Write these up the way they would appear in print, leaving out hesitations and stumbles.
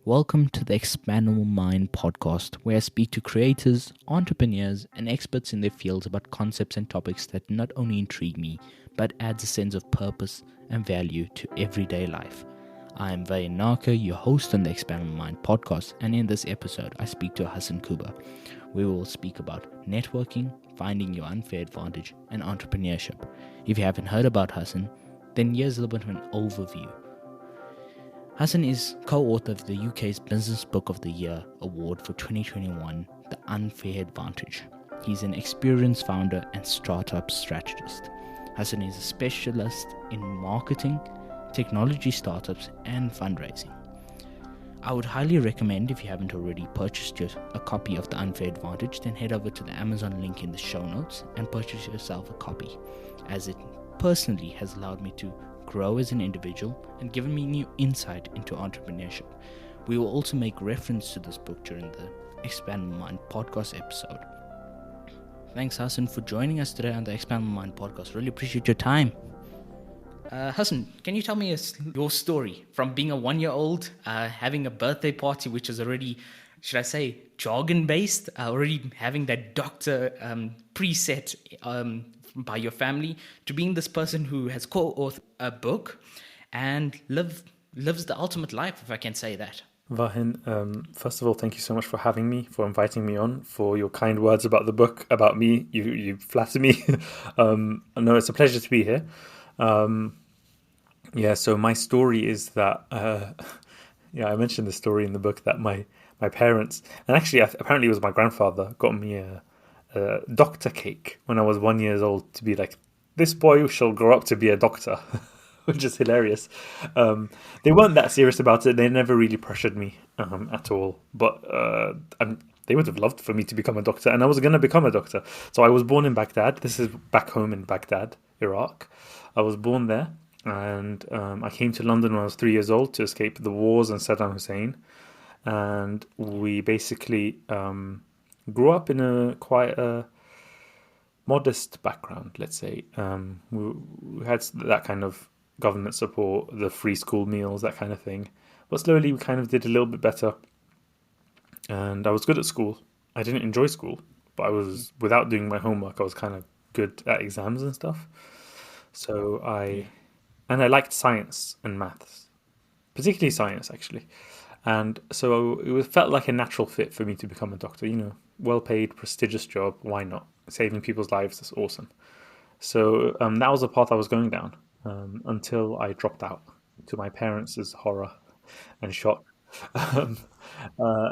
Welcome to the Expandable Mind podcast, where I speak to creators, entrepreneurs, and experts in their fields about concepts and topics that not only intrigue me, but adds a sense of purpose and value to everyday life. I am Vahin, Naka, your host on the Expandable Mind podcast, and in this episode, I speak to Hasan Kubba. We will speak about networking, finding your unfair advantage, and entrepreneurship. If you haven't heard about Hasan, then here's a little bit of an overview. Hasan is co-author of the UK's Business Book of the Year Award for 2021, The Unfair Advantage. He's an experienced founder and startup strategist. Hasan is a specialist in marketing, technology startups, and fundraising. I would highly recommend, if you haven't already purchased a copy of The Unfair Advantage, then head over to the Amazon link in the show notes and purchase yourself a copy, as it personally has allowed me to grow as an individual and given me new insight into entrepreneurship. We will also make reference to this book during the Expandable Mind podcast episode. Thanks, Hasan, for joining us today on the Expandable Mind podcast. Really appreciate your time. Hasan, can you tell me your story from being a 1-year-old, having a birthday party, which is already, should I say, jargon-based, already having that doctor preset by your family, to being this person who has co-authored a book and lives the ultimate life, if I can say that. Vahin, first of all, thank you so much for having me, for inviting me on, for your kind words about the book, about me. You flatter me. No, it's a pleasure to be here. So my story is that, I mentioned the story in the book that my parents, and actually apparently it was my grandfather, got me a doctor cake when I was 1 year old to be like, this boy shall grow up to be a doctor, which is hilarious. They weren't that serious about it. They never really pressured me at all. But they would have loved for me to become a doctor, and I was going to become a doctor. So I was born in Baghdad. This is back home in Baghdad, Iraq. I was born there, and I came to London when I was 3 years old to escape the wars and Saddam Hussein. And we basically grew up in a quite a modest background, let's say. We had that kind of government support, the free school meals, that kind of thing. But slowly we kind of did a little bit better. And I was good at school. I didn't enjoy school, but I was, without doing my homework, I was kind of good at exams and stuff. So I liked science and maths, particularly science, actually. And so it felt like a natural fit for me to become a doctor, well-paid, prestigious job. Why not? Saving people's lives is awesome. So that was the path I was going down until I dropped out, to my parents' horror and shock. And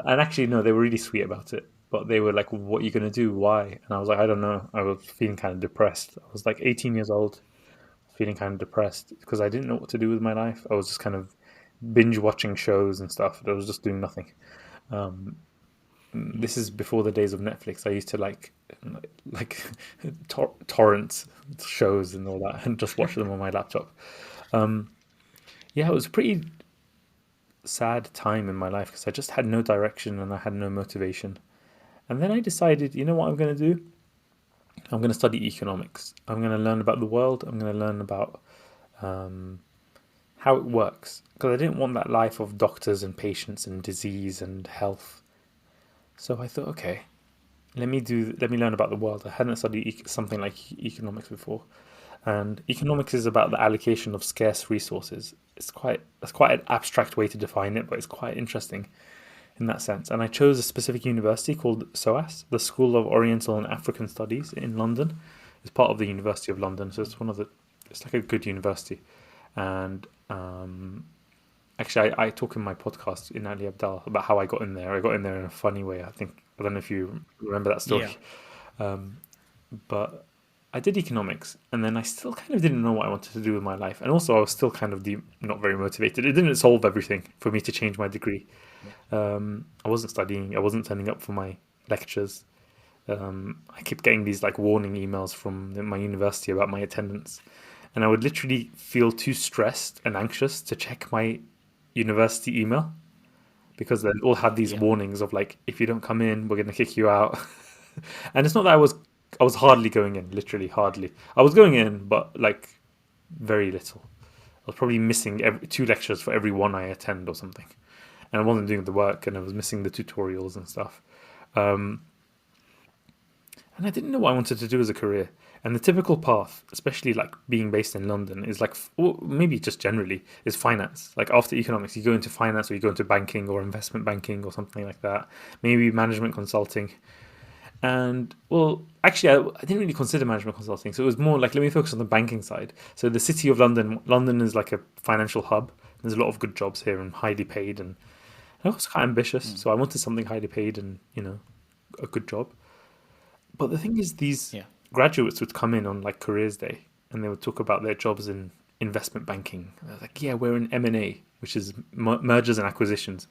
actually, no, they were really sweet about it. But they were like, what are you going to do? Why? And I was like, I don't know. I was feeling kind of depressed. I was like 18 years old, feeling kind of depressed because I didn't know what to do with my life. I was just kind of binge watching shows and stuff. I was just doing nothing. This is before the days of Netflix. I used to like torrent shows and all that, and just watch them on my laptop. It was a pretty sad time in my life because I just had no direction and I had no motivation. And then I decided, you know what I'm going to do? I'm going to study economics. I'm going to learn about the world. I'm going to learn about how it works, because I didn't want that life of doctors and patients and disease and health. So I thought, okay, let me learn about the world. I hadn't studied something like economics before, and economics is about the allocation of scarce resources. That's quite an abstract way to define it, but it's quite interesting in that sense. And I chose a specific university called SOAS, the School of Oriental and African Studies in London. It's part of the University of London, so it's like a good university. And actually, I talk in my podcast in Ali Abdal about how I got in there. I got in there in a funny way. I don't know if you remember that story. Yeah. But I did economics, and then I still kind of didn't know what I wanted to do with my life. And also, I was still kind of not very motivated. It didn't solve everything for me to change my degree. I wasn't studying. I wasn't turning up for my lectures. I kept getting these like warning emails from my university about my attendance. And I would literally feel too stressed and anxious to check my university email, because they all had these warnings of like, if you don't come in, we're going to kick you out. And it's not that I was hardly going in, literally hardly. I was going in, but like very little. I was probably missing 2 lectures for every one I attend or something. and I wasn't doing the work, and I was missing the tutorials and stuff. And I didn't know what I wanted to do as a career. And the typical path, especially like being based in London, is like, or maybe just generally, is finance. Like after economics, you go into finance, or you go into banking or investment banking or something like that. Maybe management consulting. And well, actually, I didn't really consider management consulting. So it was more like, let me focus on the banking side. So the city of London, London is like a financial hub. There's a lot of good jobs here and highly paid. And I was quite ambitious. So I wanted something highly paid and, a good job. But the thing is, these graduates would come in on like careers day, and they would talk about their jobs in investment banking. They're like, yeah, we're in M&A, which is mergers and acquisitions.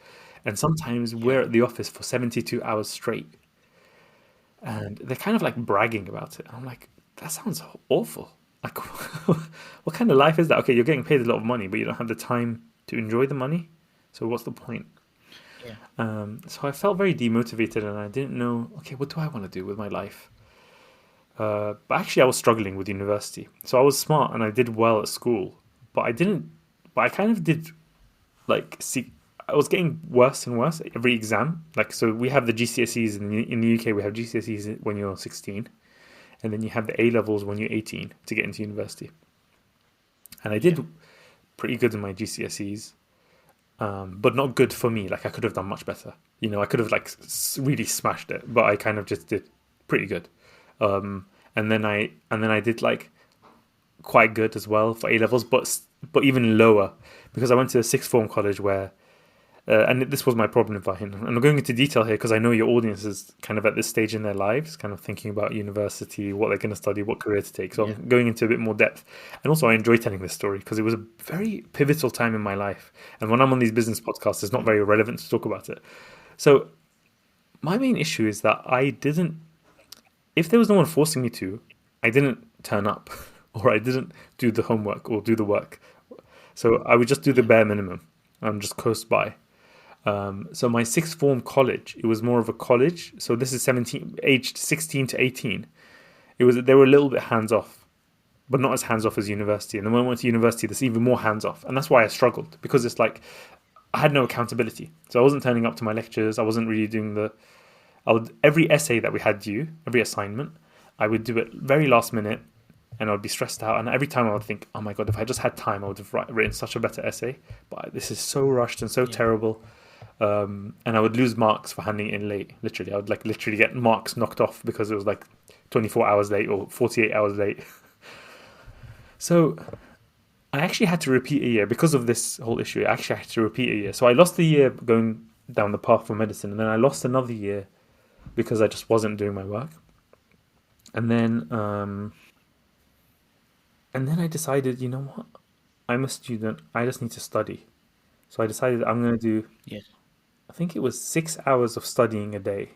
And sometimes we're at the office for 72 hours straight. And they're kind of like bragging about it. I'm like, that sounds awful. Like, what kind of life is that? Okay, you're getting paid a lot of money, but you don't have the time to enjoy the money. So what's the point? So I felt very demotivated, and I didn't know, okay, what do I want to do with my life? But actually, I was struggling with university. So I was smart and I did well at school, but I kind of did like see. I was getting worse and worse every exam. Like, so we have the GCSEs in the UK. We have GCSEs when you're 16, and then you have the A levels when you're 18 to get into university. And I did pretty good in my GCSEs, but not good for me. Like, I could have done much better. I could have like really smashed it, but I kind of just did pretty good. And then I did like quite good as well for A levels, but even lower, because I went to a sixth form college where, and this was my problem in Vahin. And I'm going into detail here because I know your audience is kind of at this stage in their lives, kind of thinking about university, what they're going to study, what career to take. So I'm going into a bit more depth. And also I enjoy telling this story because it was a very pivotal time in my life. And when I'm on these business podcasts, it's not very relevant to talk about it. So my main issue is that if there was no one forcing me to, I didn't turn up or I didn't do the homework or do the work. So I would just do the bare minimum and just coast by. So my sixth form college, it was more of a college. So this is aged 16 to 18. They were a little bit hands off, but not as hands off as university. And then when I went to university, there's even more hands off. And that's why I struggled, because it's like I had no accountability. So I wasn't turning up to my lectures. I wasn't really doing every essay that we had due, every assignment, I would do it very last minute, and I would be stressed out. And every time I would think, oh my God, if I just had time, I would have written such a better essay. But this is so rushed and so terrible. And I would lose marks for handing it in late. Literally, I would literally get marks knocked off because it was like 24 hours late or 48 hours late. So I actually had to repeat a year because of this whole issue. I actually had to repeat a year. So I lost the year going down the path for medicine, and then I lost another year because I just wasn't doing my work. And then I decided, you know what? I'm a student. I just need to study. So I decided I'm going to do, I think it was 6 hours of studying a day.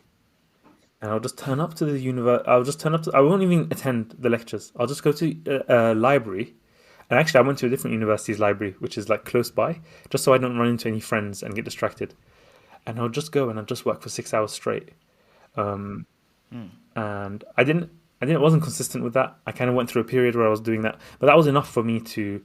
And I'll just turn up to the I won't even attend the lectures. I'll just go to a library. And actually, I went to a different university's library, which is like close by, just so I don't run into any friends and get distracted. And I'll just go and I'll just work for 6 hours straight. And I wasn't consistent with that. I kind of went through a period where I was doing that, but that was enough for me to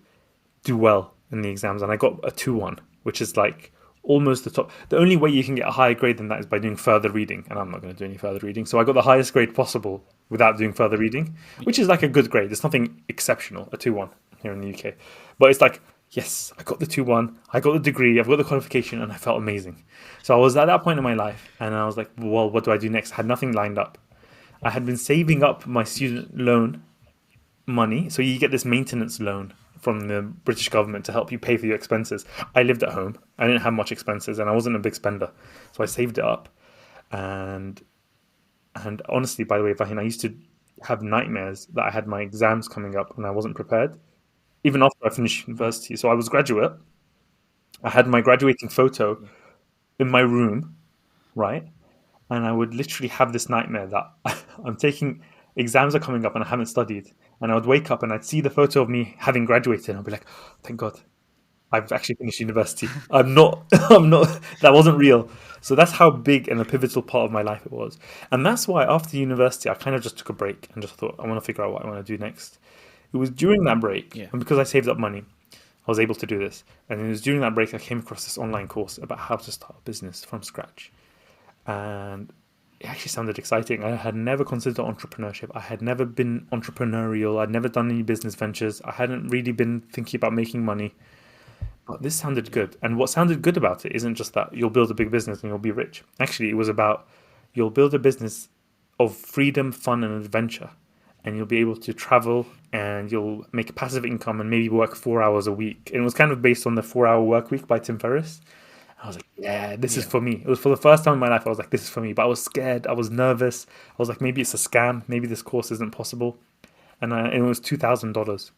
do well in the exams. And I got a 2-1, which is like almost the top. The only way you can get a higher grade than that is by doing further reading. And I'm not going to do any further reading. So I got the highest grade possible without doing further reading, which is like a good grade. It's nothing exceptional, a 2-1 here in the UK. But it's like, yes, I got the 2-1, I got the degree, I've got the qualification, and I felt amazing. So I was at that point in my life, and I was like, well, what do I do next? I had nothing lined up. I had been saving up my student loan money. So you get this maintenance loan from the British government to help you pay for your expenses. I lived at home. I didn't have much expenses, and I wasn't a big spender. So I saved it up. And honestly, by the way, Vahin, I used to have nightmares that I had my exams coming up and I wasn't prepared, even after I finished university. So I was graduate. I had my graduating photo in my room, right? And I would literally have this nightmare that exams are coming up and I haven't studied. And I would wake up and I'd see the photo of me having graduated. And I'd be like, oh, thank God, I've actually finished university. I'm not, that wasn't real. So that's how big and a pivotal part of my life it was. And that's why after university, I kind of just took a break and just thought, I want to figure out what I want to do next. It was during that break, and because I saved up money, I was able to do this. And it was during that break I came across this online course about how to start a business from scratch. And it actually sounded exciting. I had never considered entrepreneurship. I had never been entrepreneurial. I'd never done any business ventures. I hadn't really been thinking about making money. But this sounded Yeah. good. And what sounded good about it isn't just that you'll build a big business and you'll be rich. Actually, it was about you'll build a business of freedom, fun, and adventure. And you'll be able to travel and you'll make passive income and maybe work 4 hours a week. And it was kind of based on the 4 hour work week by Tim Ferriss. I was like, yeah, this is Yeah. for me. It was for the first time in my life. I was like, this is for me. But I was scared. I was nervous. I was like, maybe it's a scam. Maybe this course isn't possible. And it was $2,000.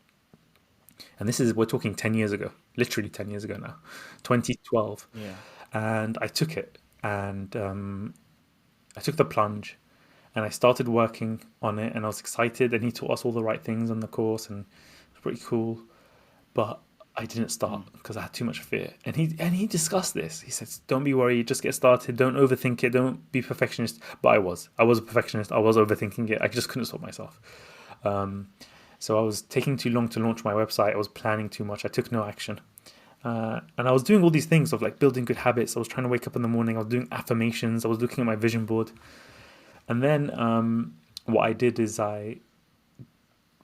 And this is, we're talking 10 years ago, literally 10 years ago now, 2012. Yeah. And I took it and I took the plunge and I started working on it and I was excited. And he taught us all the right things on the course and it was pretty cool. But I didn't start because I had too much fear. And he discussed this. He said, "Don't be worried. Just get started. Don't overthink it. Don't be perfectionist." But I was a perfectionist. I was overthinking it. I just couldn't stop myself. Um, so I was taking too long to launch my website. I was planning too much. I took no action. And I was doing all these things of like building good habits. I was trying to wake up in the morning. I was doing affirmations. I was looking at my vision board. And then what I did is I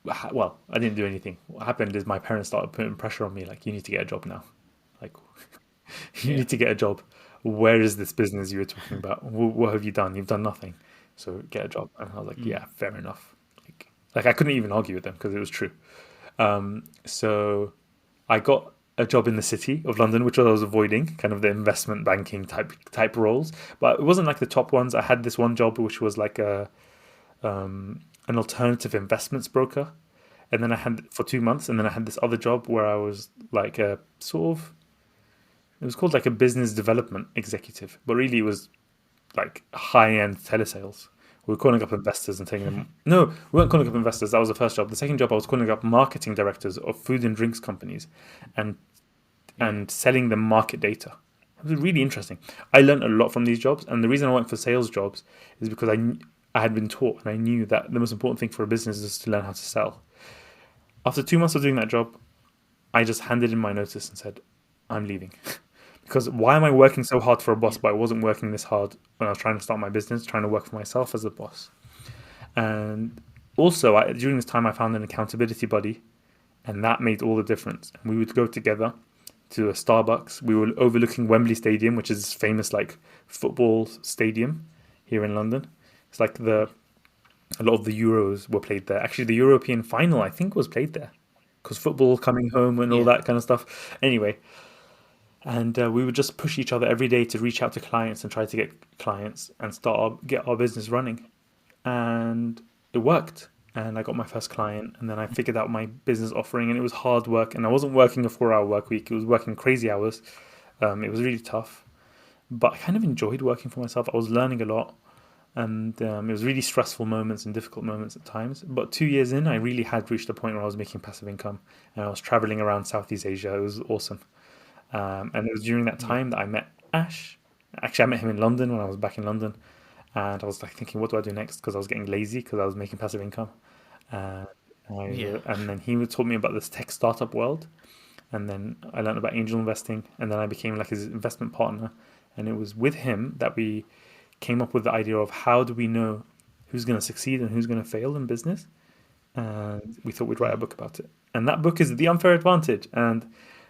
didn't do anything. What happened is my parents started putting pressure on me, like, you need to get a job now. Like, you Yeah. need to get a job. Where is this business you were talking about? What have you done? You've done nothing. So get a job. And I was like, Mm. yeah, fair enough. Like I couldn't even argue with them because it was true. So I got a job in the city of London, which I was avoiding, kind of the investment banking type roles. But it wasn't like the top ones. I had this one job which was like an alternative investments broker, and then I had for 2 months, and then I had this other job where I was like a sort of it was called like a business development executive, but really it was like high end telesales. We were calling up investors and taking them. No, we weren't calling up investors. That was the first job. The second job, I was calling up marketing directors of food and drinks companies, and Yeah. selling them market data. It was really interesting. I learned a lot from these jobs, and the reason I went for sales jobs is because I had been taught and I knew that the most important thing for a business is to learn how to sell. After 2 months of doing that job, I just handed in my notice and said, I'm leaving. Because why am I working so hard for a boss, Yeah. but I wasn't working this hard when I was trying to start my business, trying to work for myself as a boss? And also, during this time, I found an accountability buddy, and that made all the difference. And we would go together to a Starbucks. We were overlooking Wembley Stadium, which is this famous like football stadium here in London. It's like a lot of the Euros were played there. Actually, the European final I think was played there because football coming home and all Yeah. that kind of stuff. Anyway, and we would just push each other every day to reach out to clients and try to get clients and get our business running. And it worked. And I got my first client, and then I figured out my business offering, and it was hard work. And I wasn't working a 4 hour work week; it was working crazy hours. It was really tough, but I kind of enjoyed working for myself. I was learning a lot, and it was really stressful moments and difficult moments at times. But 2 years in, I really had reached a point where I was making passive income, and I was traveling around Southeast Asia. It was awesome. And it was during that Yeah. time that I met Ash. Actually, I met him in London when I was back in London, and I was like thinking, what do I do next? Because I was getting lazy because I was making passive income. Uh, Yeah. and then he taught me about this tech startup world, and then I learned about angel investing, and then I became like his investment partner. And it was with him that we came up with the idea of how do we know who's going to succeed and who's going to fail in business. And we thought we'd write a Mm. book about it. And that book is The Unfair Advantage. And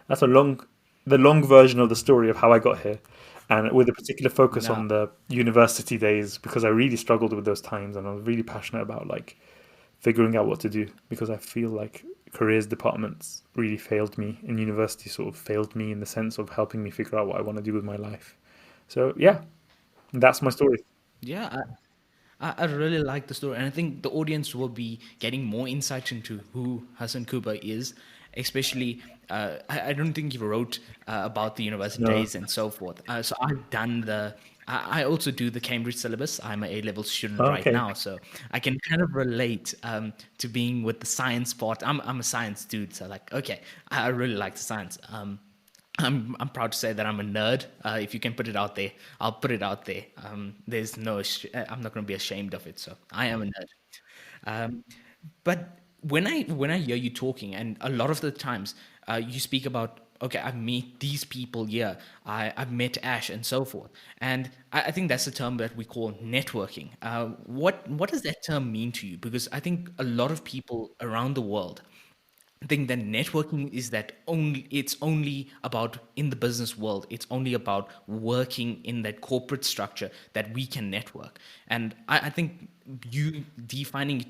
that's the long version of the story of how I got here. And with a particular focus No. on the university days, because I really struggled with those times and I was really passionate about like figuring out what to do because I feel like careers departments really failed me and university sort of failed me in the sense of helping me figure out what I want to do with my life. So yeah, that's my story. Yeah. I really like the story, and I think the audience will be getting more insight into who Hasan Kubba is. Especially, I don't think he wrote about the university No. days and so forth. So I've done the. I also do the Cambridge syllabus. I'm a A-level student right Okay. now, so I can kind of relate to being with the science part. I'm a science dude, so like, okay, I really like the science. I'm proud to say that I'm a nerd. If you can put it out there, I'll put it out there. There's no, I'm not going to be ashamed of it. So I am a nerd. Um, but when I hear you talking, and a lot of the times, You speak about, okay, I've met these people here, I've met Ash, and so forth. And I think that's the term that we call networking. What does that term mean to you? Because I think a lot of people around the world think that networking is that only it's only about in the business world, it's only about working in that corporate structure that we can network. And I think you defining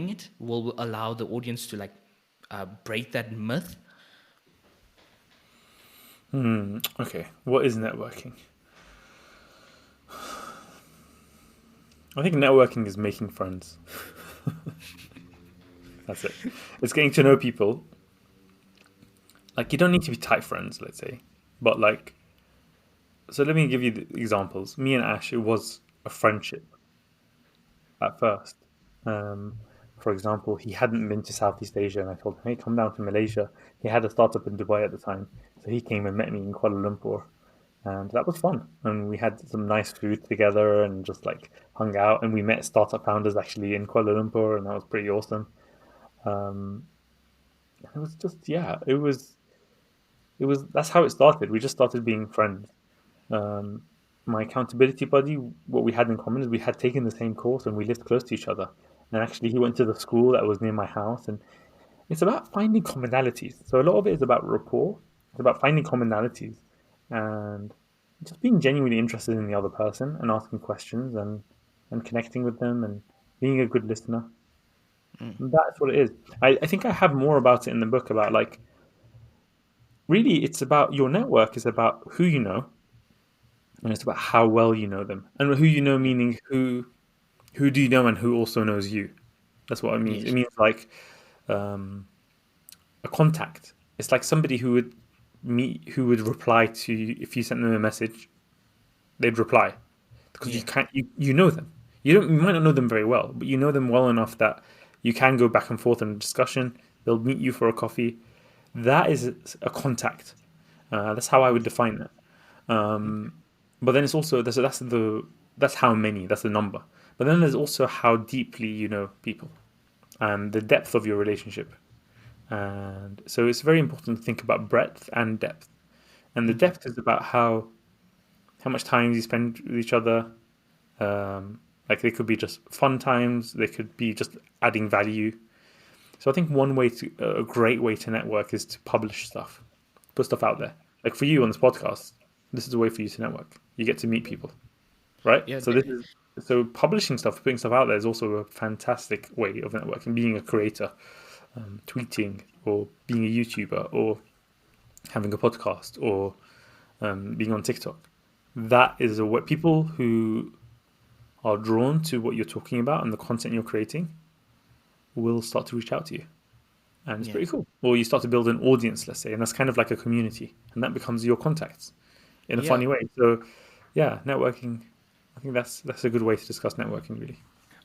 it will allow the audience to like break that myth. Okay, what is networking? I think networking is making friends. That's it. It's getting to know people. Like, you don't need to be tight friends, let's say, but like, so let me give you the examples. Me and Ash, it was a friendship at first. Um, for example, he hadn't been to Southeast Asia, and I told him, "Hey, come down to Malaysia." He had a startup in Dubai at the time, so he came and met me in Kuala Lumpur, and that was fun. And we had some nice food together, and just like hung out. And we met startup founders actually in Kuala Lumpur, and that was pretty awesome. Um, it was just yeah, it was that's how it started. We just started being friends. Um, my accountability buddy, what we had in common is we had taken the same course and we lived close to each other. And actually, he went to the school that was near my house. And it's about finding commonalities. So a lot of it is about rapport. It's about finding commonalities and just being genuinely interested in the other person and asking questions and connecting with them and being a good listener. And that's what it is. I think I have more about it in the book about like really it's about your network is about who you know and it's about how well you know them, and who you know meaning who do you know and who also knows you. That's what it means. It Yes. means like um, a contact. It's like somebody who would reply to you if you sent them a message. They'd reply because you Yeah. can't you know them. You might not know them very well, but you know them well enough that you can go back and forth in a discussion. They'll meet you for a coffee. That is a contact. That's how I would define it. Um, but then it's also that's how many, that's the number. But then there's also how deeply you know people and the depth of your relationship. And so it's very important to think about breadth and depth. And the depth is about how much time you spend with each other. Like they could be just fun times, they could be just adding value. So I think a great way to network is to publish stuff, put stuff out there. Like for you on this podcast, this is a way for you to network. You get to meet people, right? Yeah. So publishing stuff, putting stuff out there is also a fantastic way of networking. Being a creator, tweeting, or being a YouTuber, or having a podcast, or being on TikTok. That is a way people who are drawn to what you're talking about and the content you're creating will start to reach out to you. And it's Yeah. pretty cool. Or you start to build an audience, let's say, and that's kind of like a community, and that becomes your contacts in a Yeah. funny way. So, yeah, networking. I think that's a good way to discuss networking, really.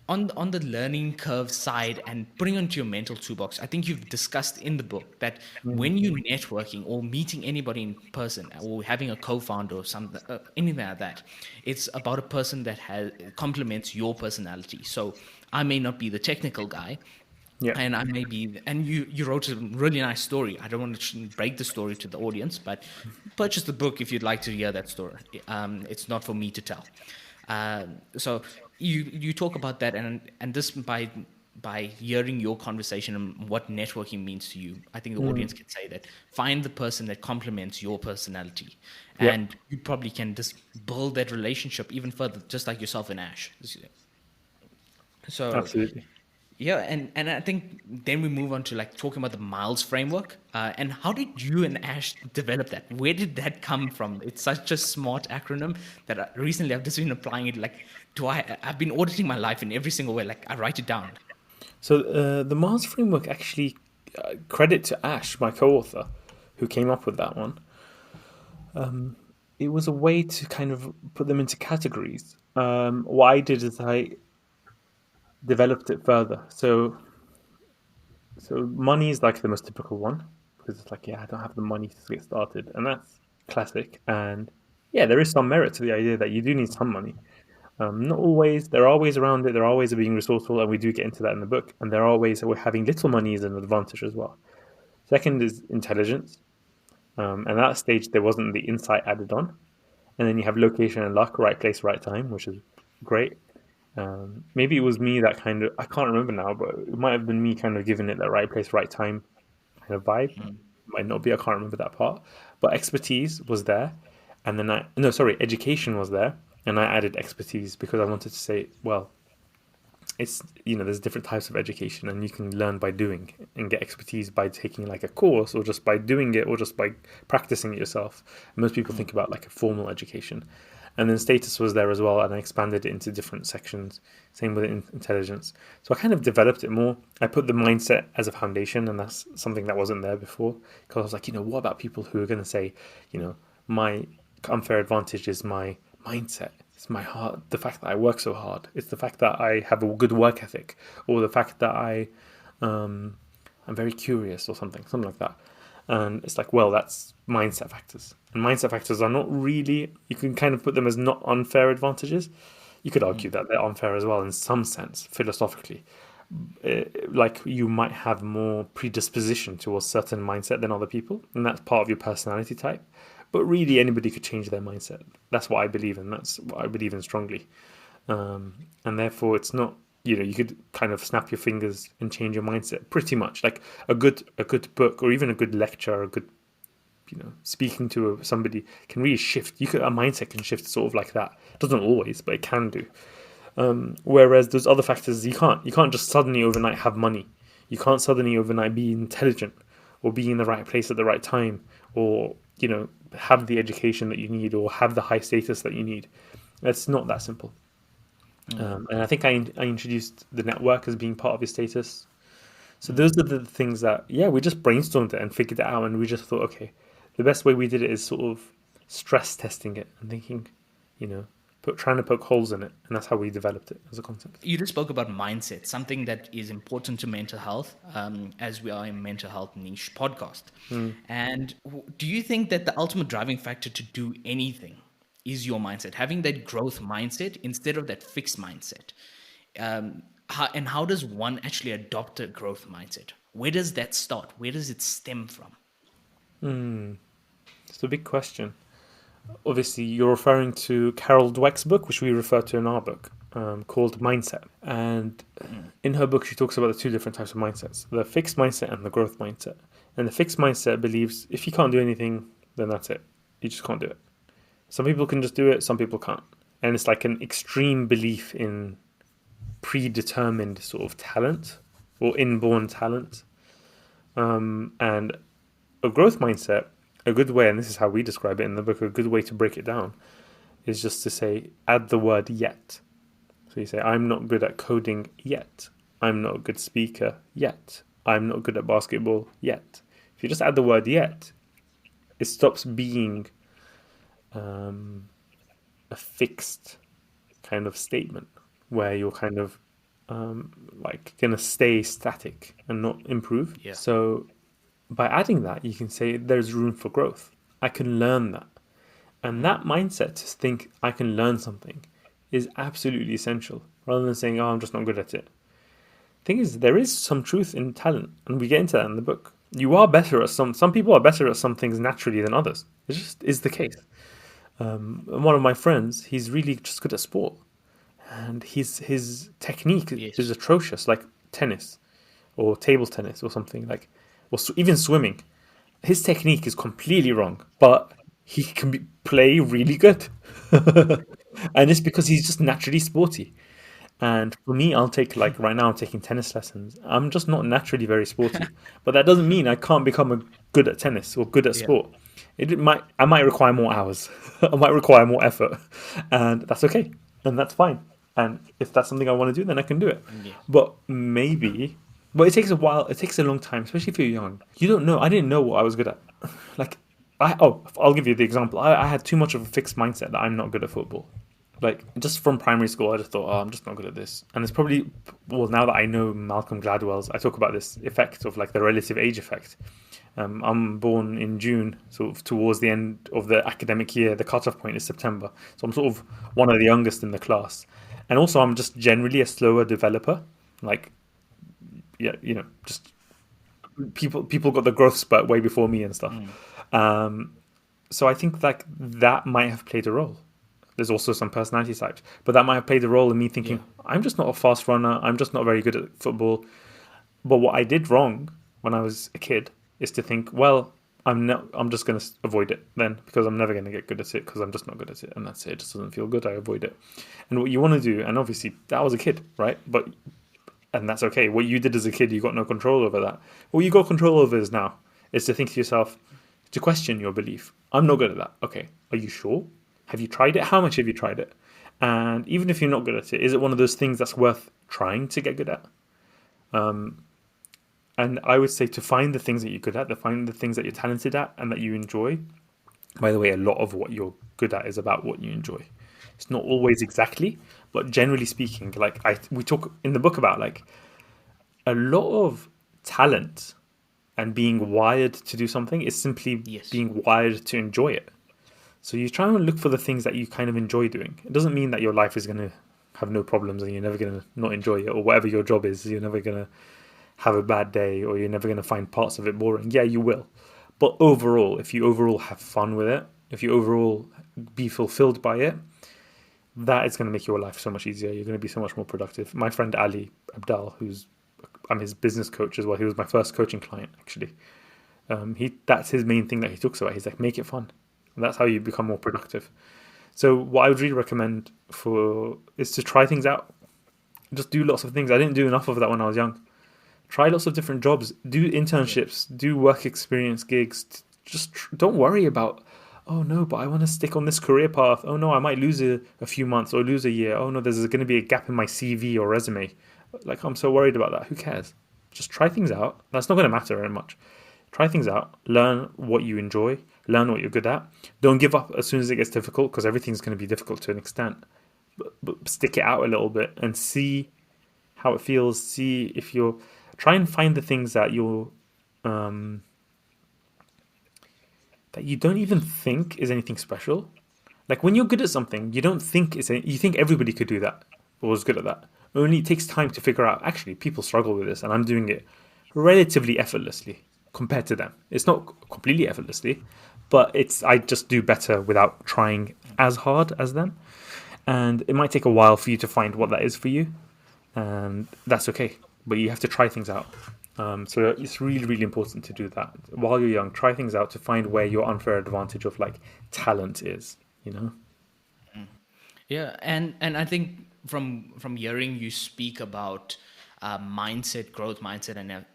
On the learning curve side and putting onto your mental toolbox, I think you've discussed in the book that Mm. when you're networking or meeting anybody in person or having a co-founder or something, anything like that, it's about a person that has complements your personality. So I may not be the technical guy, Yeah, and I may be, and you wrote a really nice story. I don't want to break the story to the audience, but purchase the book if you'd like to hear that story. It's not for me to tell. So you talk about that, and this by hearing your conversation and what networking means to you, I think the audience can say that find the person that complements your personality, yeah, and you probably can just build that relationship even further, just like yourself and Ash. So absolutely. yeah, and I think then we move on to like talking about the Miles framework. And how did you and Ash develop that? Where did that come from? It's such a smart acronym that recently I've just been applying it. Like, I've been auditing my life in every single way. Like, I write it down. So the Mars framework actually credit to Ash, my co-author, who came up with that one. It was a way to kind of put them into categories. What I did is I developed it further. So money is like the most typical one because it's like, yeah, I don't have the money to get started, and that's classic. And yeah, there is some merit to the idea that you do need some money. Not always. There are ways around it. There are ways of being resourceful, and we do get into that in the book. And there are ways that we're having little money is an advantage as well. Second is intelligence. And at that stage, there wasn't the insight added on. And then you have location and luck, right place, right time, which is great. Maybe it was me that kind of, I can't remember now, but it might have been me kind of giving it the right place, right time kind of vibe. Might not be, I can't remember that part. But expertise was there. And then education was there. And I added expertise because I wanted to say, well, it's, there's different types of education, and you can learn by doing and get expertise by taking like a course, or just by doing it, or just by practicing it yourself. Most people think about like a formal education. And then status was there as well, and I expanded it into different sections. Same with intelligence. So I kind of developed it more. I put the mindset as a foundation, and that's something that wasn't there before, because I was like, what about people who are going to say, my unfair advantage is my mindset. It's my heart, the fact that I work so hard. It's the fact that I have a good work ethic, or the fact that I'm very curious, or something like that. And it's like, well, that's mindset factors. And mindset factors are not really, you can kind of put them as not unfair advantages. You could argue that they're unfair as well in some sense, philosophically. Like you might have more predisposition towards certain mindset than other people, and that's part of your personality type. But really, anybody could change their mindset. That's what I believe in. That's what I believe in strongly. And therefore, it's not, you could kind of snap your fingers and change your mindset pretty much. Like a good book, or even a good lecture, a good, speaking to somebody can really shift. A mindset can shift sort of like that. It doesn't always, but it can do. Whereas those other factors, you can't just suddenly overnight have money. You can't suddenly overnight be intelligent, or be in the right place at the right time, or, have the education that you need, or have the high status that you need. It's not that simple. And I think I introduced the network as being part of your status. So those are the things that, we just brainstormed it and figured it out. And we just thought, okay, the best way we did it is sort of stress testing it and thinking, trying to poke holes in it. And that's how we developed it as a concept. You just spoke about mindset, something that is important to mental health, as we are a mental health niche podcast. And do you think that the ultimate driving factor to do anything is your mindset, having that growth mindset instead of that fixed mindset? How does one actually adopt a growth mindset? Where does that start? Where does it stem from? It's a big question. Obviously, you're referring to Carol Dweck's book, which we refer to in our book, called Mindset. And in her book, she talks about the two different types of mindsets, the fixed mindset and the growth mindset. And the fixed mindset believes if you can't do anything, then that's it. You just can't do it. Some people can just do it, some people can't. And it's like an extreme belief in predetermined sort of talent, or inborn talent. And a growth mindset, a good way, and this is how we describe it in the book, a good way to break it down is just to say, add the word yet. So you say, I'm not good at coding yet. I'm not a good speaker yet. I'm not good at basketball yet. If you just add the word yet, it stops being a fixed kind of statement where you're kind of like going to stay static and not improve. Yeah. So by adding that, you can say there's room for growth. I can learn that. And that mindset to think I can learn something is absolutely essential, rather than saying, I'm just not good at it. Thing is, there is some truth in talent, and we get into that in the book. You are better at some people are better at some things naturally than others. It just is the case. One of my friends, he's really just good at sport. And his technique is atrocious, like tennis or table tennis or something, like, or even swimming. His technique is completely wrong, but he can play really good. And it's because he's just naturally sporty. And for me, I'll take, like right now, I'm taking tennis lessons. I'm just not naturally very sporty, but that doesn't mean I can't become good at tennis or good at sport. I might require more hours. I might require more effort, and that's okay, and that's fine. And if that's something I want to do, then I can do it. Yeah. But it takes a while. It takes a long time, especially if you're young. You don't know. I didn't know what I was good at. Like, I'll give you the example. I had too much of a fixed mindset that I'm not good at football. Like, just from primary school, I just thought, I'm just not good at this. And it's probably, now that I know Malcolm Gladwell's, I talk about this effect of like the relative age effect. I'm born in June, sort of towards the end of the academic year. The cutoff point is September. So I'm sort of one of the youngest in the class. And also I'm just generally a slower developer. Like, just people got the growth spurt way before me and stuff. So I think like that might have played a role. There's also some personality types, but that might have played a role in me thinking, I'm just not a fast runner. I'm just not very good at football. But what I did wrong when I was a kid is to think, well, I'm just going to avoid it then because I'm never going to get good at it because I'm just not good at it. And that's it. It just doesn't feel good. I avoid it. And what you want to do, and obviously that was a kid, right? And that's okay. What you did as a kid, you got no control over that. What you got control over is now is to think to yourself, to question your belief. I'm not good at that. Okay. Are you sure? Have you tried it? How much have you tried it? And even if you're not good at it, is it one of those things that's worth trying to get good at? And I would say to find the things that you're good at, to find the things that you're talented at and that you enjoy. By the way, a lot of what you're good at is about what you enjoy. It's not always exactly, but generally speaking, like we talk in the book about like a lot of talent and being wired to do something is simply being wired to enjoy it. So you try and look for the things that you kind of enjoy doing. It doesn't mean that your life is going to have no problems and you're never going to not enjoy it, or whatever your job is, you're never going to have a bad day, or you're never going to find parts of it boring. Yeah, you will. But overall, if you overall have fun with it, if you overall be fulfilled by it, that is going to make your life so much easier. You're going to be so much more productive. My friend Ali Abdal, I'm his business coach as well. He was my first coaching client, actually. That's his main thing that he talks about. He's like, make it fun. And that's how you become more productive. So what I would really recommend is to try things out. Just do lots of things. I didn't do enough of that when I was young. Try lots of different jobs. Do internships. Do work experience gigs. Just don't worry about, oh no, but I want to stick on this career path. Oh no, I might lose a few months or lose a year. Oh no, there's going to be a gap in my CV or resume. Like, I'm so worried about that. Who cares? Just try things out. That's not going to matter very much. Try things out. Learn what you enjoy. Learn what you're good at. Don't give up as soon as it gets difficult, because everything's going to be difficult to an extent. But stick it out a little bit and see how it feels. See if you're... Try and find the things that that you don't even think is anything special. Like when you're good at something, you don't think you think everybody could do that or was good at that. Only it takes time to figure out, actually, people struggle with this and I'm doing it relatively effortlessly compared to them. It's not completely effortlessly, but I just do better without trying as hard as them. And it might take a while for you to find what that is for you. And that's okay. But you have to try things out. So it's really, really important to do that. While you're young, try things out to find where your unfair advantage of like talent is, you know? Yeah, and I think from hearing you speak about mindset, growth mindset, and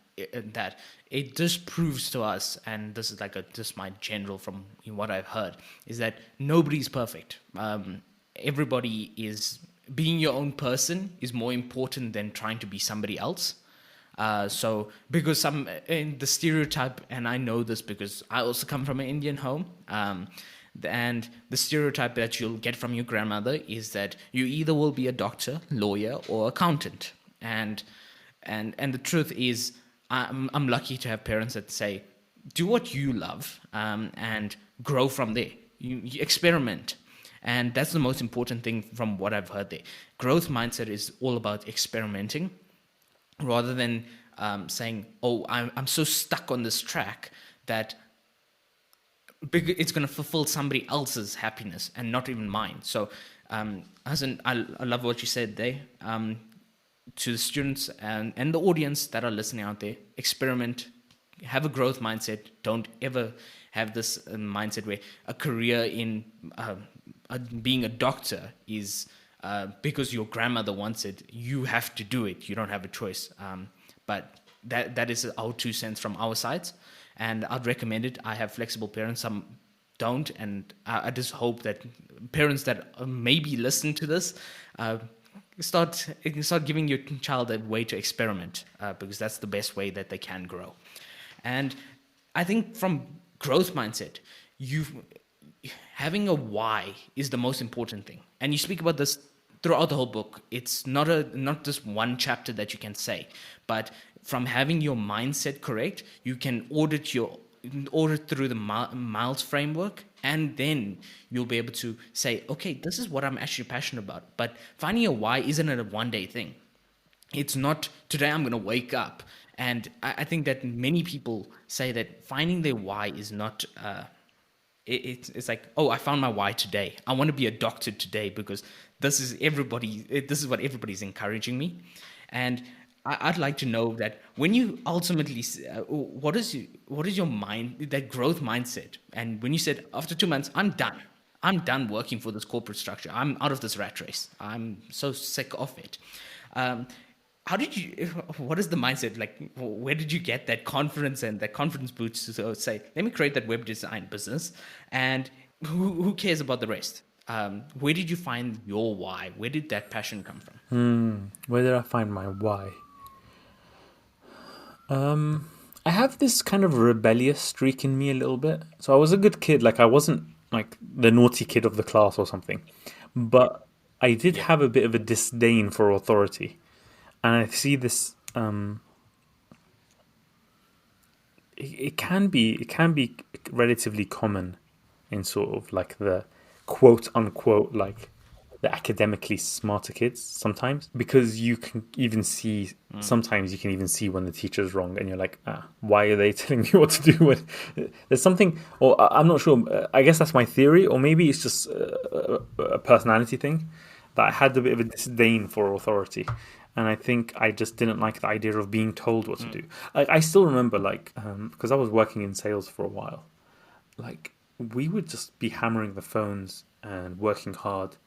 that it just proves to us, and this is like just my general from what I've heard, is that nobody's perfect. Everybody is being your own person is more important than trying to be somebody else. So because some in the stereotype, and I know this because I also come from an Indian home, and the stereotype that you'll get from your grandmother is that you either will be a doctor, lawyer, or accountant. And the truth is, I'm lucky to have parents that say, do what you love, and grow from there. You experiment. And that's the most important thing from what I've heard there. Growth mindset is all about experimenting rather than saying, oh, I'm so stuck on this track that it's going to fulfill somebody else's happiness and not even mine. So, Hasan, I love what you said there. To the students and the audience that are listening out there, experiment, have a growth mindset. Don't ever have this mindset where a career in being a doctor is because your grandmother wants it, you have to do it. You don't have a choice. But that is our 2 cents from our sides. And I'd recommend it. I have flexible parents, some don't. And I just hope that parents that maybe listen to this start giving your child a way to experiment, because that's the best way that they can grow. And I think from growth mindset, having a why is the most important thing. And you speak about this throughout the whole book. It's not just one chapter that you can say, but from having your mindset correct, you can audit through the miles framework, and then you'll be able to say, okay, this is what I'm actually passionate about. But finding a why isn't a one-day thing. It's not today I'm going to wake up And I think that many people say that finding their why is not. It's like, oh, I found my why today. I want to be a doctor today because this is what everybody's encouraging me. And I'd like to know that when you ultimately, what is your mind, that growth mindset? And when you said after 2 months, I'm done working for this corporate structure. I'm out of this rat race. I'm so sick of it. Um, how did you? What is the mindset like? Where did you get that confidence and that confidence boost to say, "Let me create that web design business," and who cares about the rest? Where did you find your why? Where did that passion come from? Where did I find my why? I have this kind of rebellious streak in me a little bit. So I was a good kid. Like I wasn't like the naughty kid of the class or something, but I did Yep. have a bit of a disdain for authority, and I see this. It can be relatively common in sort of like the quote unquote like the academically smarter kids sometimes, because you can even see sometimes you can even see when the teacher's wrong and you're like, why are they telling me what to do when there's something, or I'm not sure, I guess that's my theory, or maybe it's just a personality thing, that I had a bit of a disdain for authority. And I think I just didn't like the idea of being told what to do. Like I still remember, like, because I was working in sales for a while, like we would just be hammering the phones and working hard,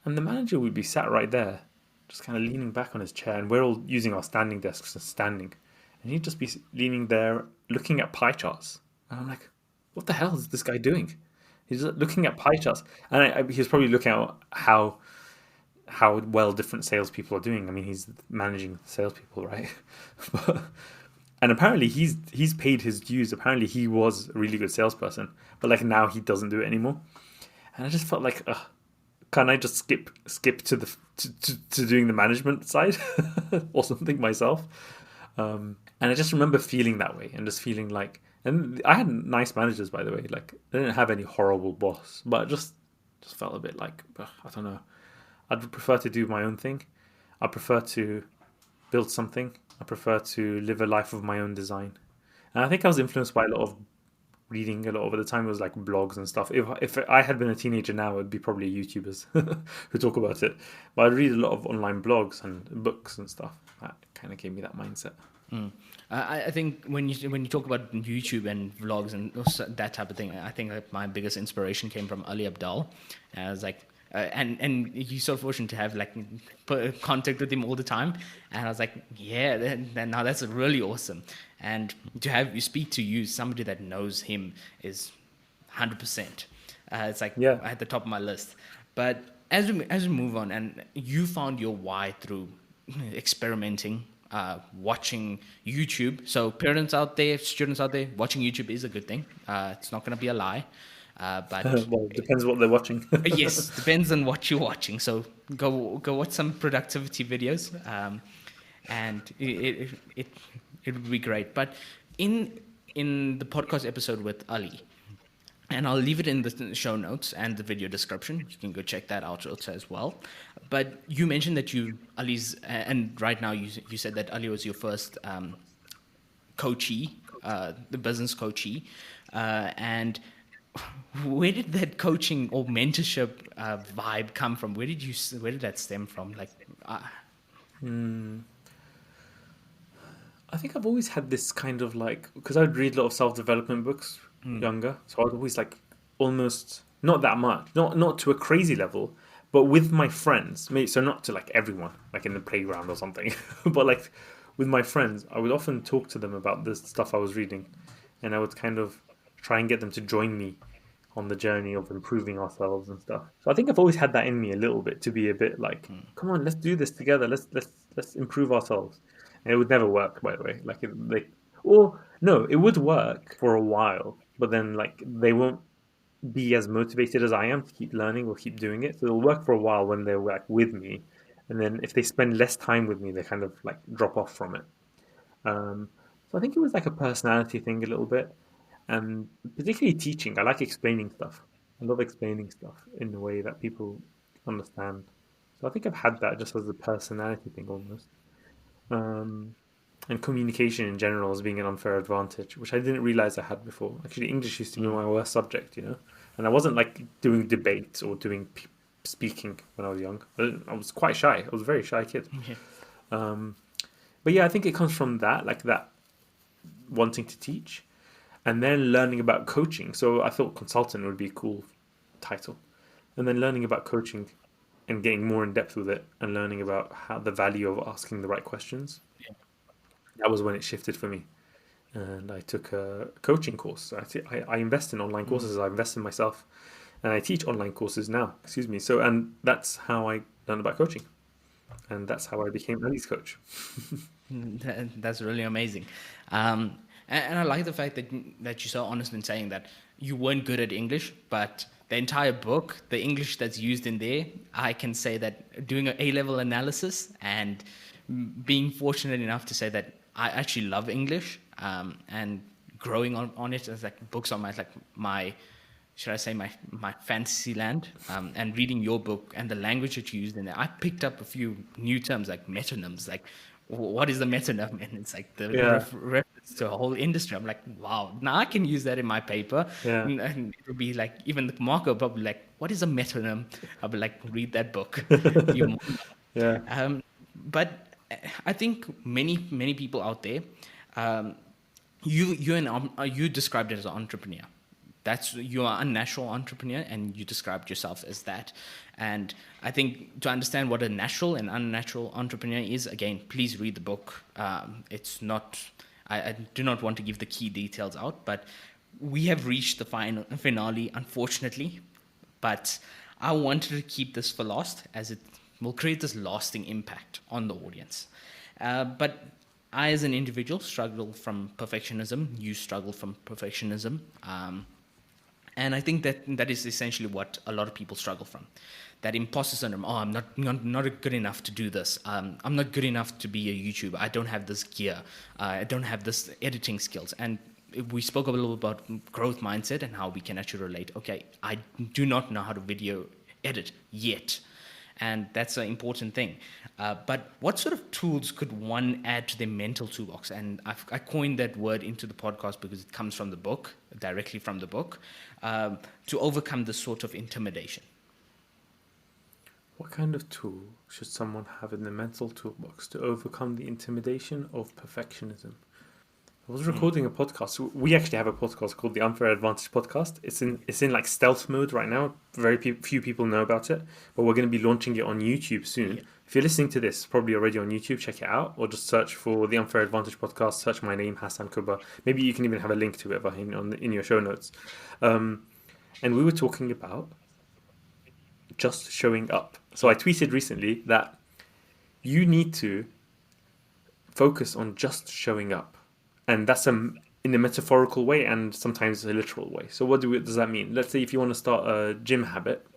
and the manager would be sat right there, just kind of leaning back on his chair, and we're all using our standing desks and standing, and he'd just be leaning there looking at pie charts, and I'm like, what the hell is this guy doing? He's just looking at pie charts, and he was probably looking at how well different salespeople are doing. I mean, he's managing salespeople, right? but, and apparently he's paid his dues. Apparently he was a really good salesperson, but like now he doesn't do it anymore. And I just felt like, can I just skip to to doing the management side or something myself? And I just remember feeling that way and just feeling like, and I had nice managers, by the way. Like I didn't have any horrible boss, but I just felt a bit like, I don't know. I'd prefer to do my own thing. I prefer to build something. I prefer to live a life of my own design. And I think I was influenced by a lot of reading. A lot of at the time it was like blogs and stuff. If I had been a teenager now, it'd be probably YouTubers who talk about it. But I'd read a lot of online blogs and books and stuff. That kind of gave me that mindset. I think when you talk about YouTube and vlogs and that type of thing, I think that my biggest inspiration came from Ali Abdal. And I was like, and he's so fortunate to have like contact with him all the time. And I was like, yeah, now that's really awesome. And to have you speak to you, somebody that knows him, is 100%. It's like Yeah. at the top of my list. But as we move on, and you found your why through experimenting, watching YouTube. So parents out there, students out there, watching YouTube is a good thing. It's not going to be a lie. But Well, it depends what they're watching. yes, depends on what you're watching. So go watch some productivity videos, and it would be great. But in the podcast episode with Ali, and I'll leave it in the show notes and the video description. You can go check that out also as well. But you mentioned that Ali's, and right now you said that Ali was your first coachee, the business coachee, and where did that coaching or mentorship vibe come from? Where did that stem from? Like, I think I've always had this kind of like, because I'd read a lot of self-development books younger, so I'd always like almost not that much, not to a crazy level, but with my friends, so not to like everyone, like in the playground or something, but like with my friends, I would often talk to them about the stuff I was reading, and I would kind of try and get them to join me on the journey of improving ourselves and stuff. So I think I've always had that in me a little bit, to be a bit like, come on, let's do this together. Let's improve ourselves. And it would never work, by the way. Or no, it would work for a while, but then like they won't be as motivated as I am to keep learning or keep doing it. So it'll work for a while when they're like with me, and then if they spend less time with me, they kind of like drop off from it. Um, so I think it was like a personality thing a little bit, and particularly teaching. I like explaining stuff. I love explaining stuff in a way that people understand. So I think I've had that just as a personality thing almost. Um, and communication in general as being an unfair advantage, which I didn't realize I had before. Actually, English used to be my worst subject, and I wasn't like doing debate or doing speaking when I was young. I was quite shy. I was a very shy kid. Yeah. But yeah, I think it comes from that, like that wanting to teach, and then learning about coaching. So I thought consultant would be a cool title, and then learning about coaching and getting more in depth with it, and learning about how the value of asking the right questions. Yeah. That was when it shifted for me, and I took a coaching course. I invest in online courses. I invest in myself, and I teach online courses now. Excuse me. So, and that's how I learned about coaching, and that's how I became Ali's coach. That's really amazing. And I like the fact that you're so honest in saying that you weren't good at English, but the entire book, the English that's used in there, I can say that doing an A-level analysis and being fortunate enough to say that I actually love English, and growing on it as like books on my should I say my fantasy land, and reading your book and the language that you used in there, I picked up a few new terms like metonyms, like what is the metonym? And it's like the Yeah, reference to a whole industry. I'm like, wow, now I can use that in my paper. yeah, And it'll be like, even the marker will probably like, what is a metonym? I'll be like, read that book. You yeah, but I think many people out there, um, you described it as an entrepreneur. That's you are a natural entrepreneur, and you described yourself as that. And I think to understand what a natural and unnatural entrepreneur is, again, please read the book. It's not. I do not want to give the key details out, but we have reached the finale, unfortunately. But I wanted to keep this for last, as it will create this lasting impact on the audience. But I, as an individual, struggle from perfectionism. You struggle from perfectionism. And I think that is essentially what a lot of people struggle from. That imposter syndrome. Oh, I'm not good enough to do this. I'm not good enough to be a YouTuber. I don't have this gear. I don't have this editing skills. And we spoke a little about growth mindset and how we can actually relate. Okay, I do not know how to video edit yet. And that's an important thing. But what sort of tools could one add to their mental toolbox? And I coined that word into the podcast because it comes from the book, directly from the book, to overcome this sort of intimidation. What kind of tool should someone have in the mental toolbox to overcome the intimidation of perfectionism? I was recording a podcast. We actually have a podcast called the Unfair Advantage Podcast. It's in like stealth mode right now. Very few people know about it, but we're going to be launching it on YouTube soon. Yeah. If you're listening to this, probably already on YouTube, check it out, or just search for the Unfair Advantage Podcast. Search my name, Hasan Kubba. Maybe you can even have a link to it, Vahin, in your show notes. And we were talking about just showing up. So I tweeted recently that you need to focus on just showing up. And that's in a metaphorical way and sometimes a literal way. So what does that mean? Let's say if you want to start a gym habit,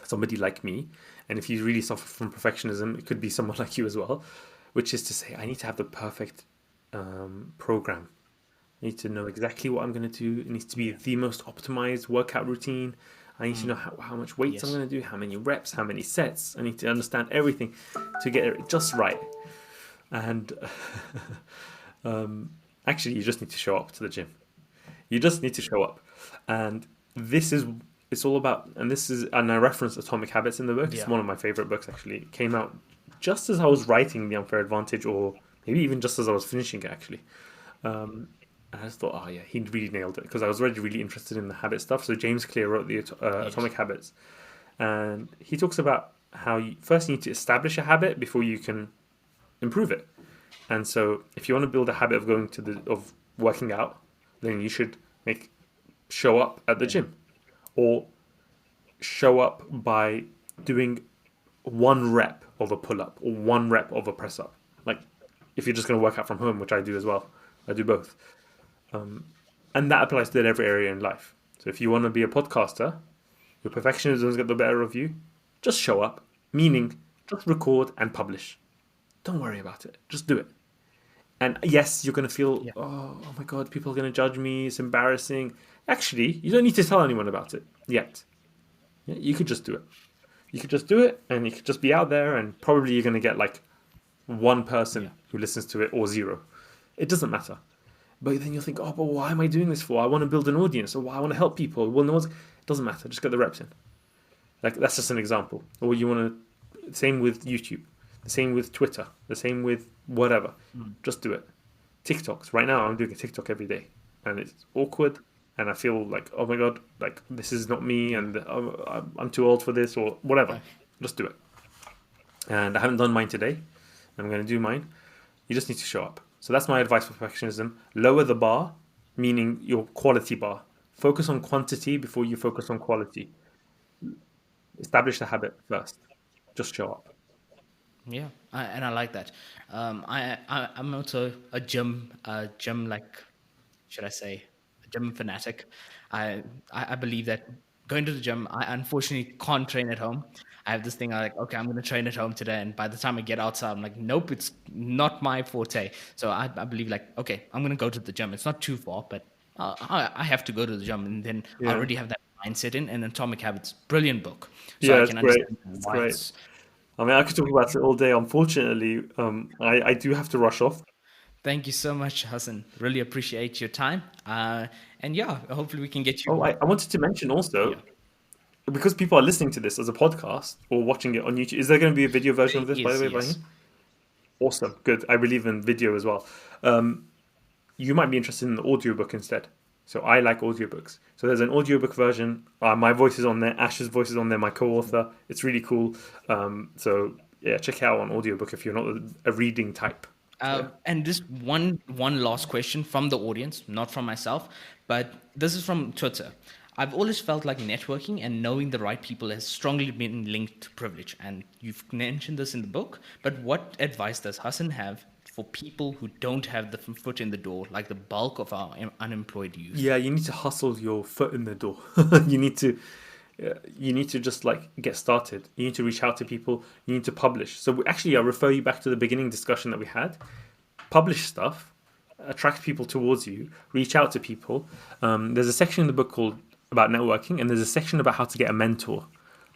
somebody like me, and if you really suffer from perfectionism, it could be someone like you as well, which is to say, I need to have the perfect program. I need to know exactly what I'm going to do. It needs to be the most optimized workout routine. I need to know how much weights I'm going to do, how many reps, how many sets. I need to understand everything to get it just right. And actually, you just need to show up to the gym. You just need to show up. And it's all about, and I reference Atomic Habits in the book. It's one of my favorite books, actually. It came out just as I was writing The Unfair Advantage, or maybe even just as I was finishing it, actually. I just thought, oh yeah, he really nailed it, because I was already really interested in the habit stuff. So James Clear wrote the Atomic Habits, and he talks about how you first need to establish a habit before you can improve it. And so if you want to build a habit of working out, then you should show up at the gym, or show up by doing 1 rep of a pull-up or 1 rep of a press-up. Like if you're just going to work out from home, which I do as well. I do both. And that applies to every area in life. So if you want to be a podcaster, your perfectionism's got the better of you, just show up, meaning just record and publish. Don't worry about it. Just do it. And yes, you're going to feel, oh my God, people are going to judge me. It's embarrassing. Actually, you don't need to tell anyone about it yet. You could just do it. You could just do it, and you could just be out there, and probably you're going to get like one Yeah. person who listens to it or zero. It doesn't matter. But then you'll think, oh, but why am I doing this for? I want to build an audience, or I want to help people. Well, no one's. It doesn't matter. Just get the reps in. Like that's just an example. Or you want to. Same with YouTube. The same with Twitter. The same with whatever. Just do it. TikToks. Right now, I'm doing a TikTok every day, and it's awkward, and I feel like, oh my god, like this is not me, Yeah. and I'm too old for this, or whatever. Uh, Just do it. And I haven't done mine today. I'm going to do mine. You just need to show up. So that's my advice for perfectionism. Lower the bar, meaning your quality bar. Focus on quantity before you focus on quality. Establish the habit first. Just show up. Yeah, and I like that. I'm also a gym like, should I say, a gym fanatic. I believe that going to the gym, I unfortunately can't train at home. I have this thing, I like, okay, I'm going to train at home today, and by the time I get outside, I'm like, nope, it's not my forte. So I believe like, okay, I'm going to go to the gym. It's not too far, but I have to go to the gym, and then I Yeah. already have that mindset in. And Atomic Habits, brilliant book, so I Yeah, it's can great. understand It's why great. it's. I mean, I could talk about it all day. Unfortunately, I do have to rush off. Thank you so much, Hassan. Really appreciate your time. And yeah, hopefully we can get you. Oh, I wanted to mention Yeah. also, because people are listening to this as a podcast or watching it on YouTube, is there going to be a video version There of this, by the is, way, yes. Vahin? Awesome. Good. I believe in video as well. You might be interested in the audiobook instead. So I like audiobooks. So there's an audiobook version. My voice is on there. Ash's voice is on there, my co-author. It's really cool. So yeah, check it out on audiobook if you're not a reading type. So yeah. And just one last question from the audience, not from myself, but this is from Twitter. I've always felt like networking and knowing the right people has strongly been linked to privilege, and you've mentioned this in the book. But what advice does Hassan have for people who don't have the foot in the door, like the bulk of our unemployed youth? Yeah, you need to hustle your foot in the door. you need to you need to just like get started. You need to reach out to people. You need to publish. So actually, I refer you back to the beginning discussion that we had. Publish stuff, attract people towards you, reach out to people. There's a section in the book called about networking, and there's a section about how to get a mentor.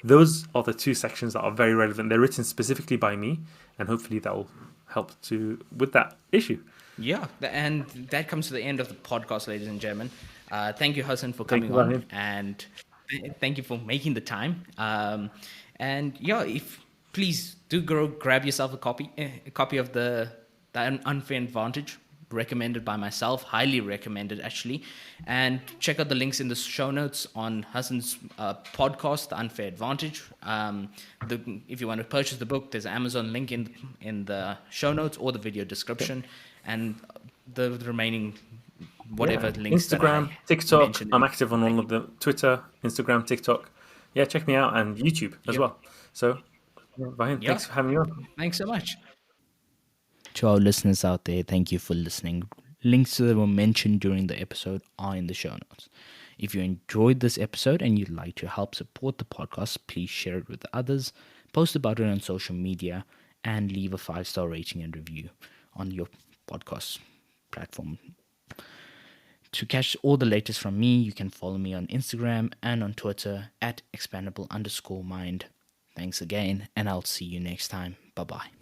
Those are the two sections that are very relevant. They're written specifically by me, and hopefully that will help to with that issue. Yeah, and that comes to the end of the podcast, ladies and gentlemen. Thank you, Hassan, for Thank coming you, on, Vahin. and thank you for making the time. And yeah, if please do go grab yourself a copy of the Unfair Advantage, recommended by myself, highly recommended actually, and check out the links in the show notes on Hassan's podcast, The Unfair Advantage. If you want to purchase the book, there's an Amazon link in the show notes or the video description, and the remaining whatever Yeah. links that Instagram, I TikTok. mentioned. I'm active on all of the Twitter, Instagram, TikTok. Yeah, check me out and YouTube as Yep. well. So, yeah, Vahin, Yeah. thanks for having me on. Thanks so much. To our listeners out there, thank you for listening. Links that were mentioned during the episode are in the show notes. If you enjoyed this episode and you'd like to help support the podcast, please share it with others, post about it on social media, and leave a 5-star rating and review on your podcast platform. To catch all the latest from me, you can follow me on Instagram and on Twitter at expandable_mind. Thanks again, and I'll see you next time. Bye bye.